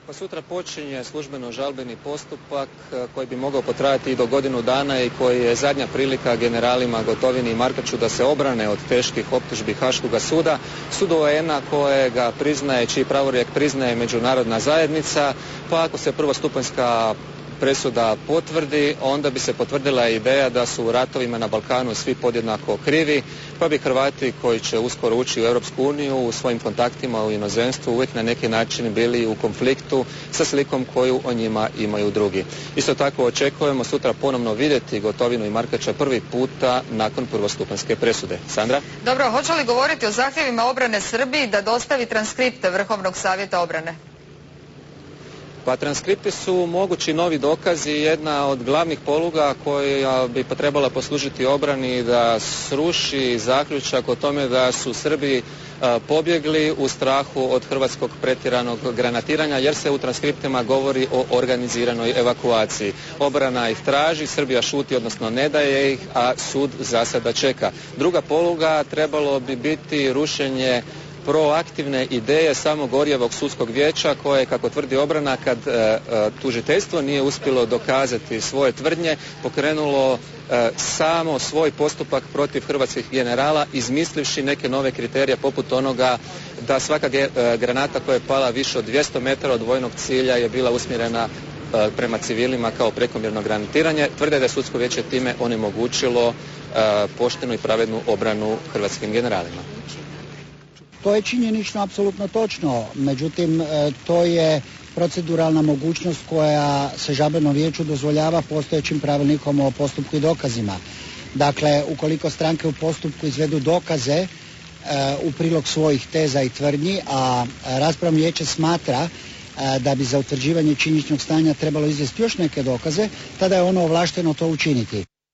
Pa sutra počinje službeno žalbeni postupak koji bi mogao potrajati i do godinu dana i koji je zadnja prilika generalima Gotovini i Markaču da se obrane od teških optužbi Haškoga suda, suda UN-a kojega priznaje, čiji pravorijek priznaje međunarodna zajednica, pa ako se prvostupanjska presuda potvrdi, onda bi se potvrdila ideja da su u ratovima na Balkanu svi podjednako krivi, pa bi Hrvati koji će uskoro ući u Europsku uniju u svojim kontaktima u inozemstvu uvijek na neki način bili u konfliktu sa slikom koju o njima imaju drugi. Isto tako očekujemo sutra ponovno vidjeti Gotovinu i Markača prvi puta nakon prvostupanjske presude. Sandra? Dobro, hoće li govoriti o zahtjevima obrane Srbiji da dostavi transkripte Vrhovnog savjeta obrane? Pa transkripti su mogući novi dokazi, jedna od glavnih poluga koja bi trebala poslužiti obrani da sruši zaključak o tome da su Srbi pobjegli u strahu od hrvatskog pretjeranog granatiranja, jer se u transkriptima govori o organiziranoj evakuaciji. Obrana ih traži, Srbija šuti, odnosno ne daje ih, a sud za sada čeka. Druga poluga trebalo bi biti rušenje proaktivne ideje samog Gorjevog sudskog vijeća koje, kako tvrdi obrana, kad tužiteljstvo nije uspjelo dokazati svoje tvrdnje, pokrenulo samo svoj postupak protiv hrvatskih generala, izmislivši neke nove kriterije poput onoga da svaka granata koja je pala više od 200 metara od vojnog cilja je bila usmjerena prema civilima kao prekomjerno granatiranje. Tvrde da je sudsko vijeće time onemogućilo poštenu i pravednu obranu hrvatskim generalima. To je činjenično apsolutno točno, međutim to je proceduralna mogućnost koja se žalbenom vijeću dozvoljava postojećim pravilnikom o postupku i dokazima. Dakle, ukoliko stranke u postupku izvedu dokaze u prilog svojih teza i tvrdnji, a raspravno vijeće smatra da bi za utvrđivanje činjeničnog stanja trebalo izvesti još neke dokaze, tada je ono ovlašteno to učiniti.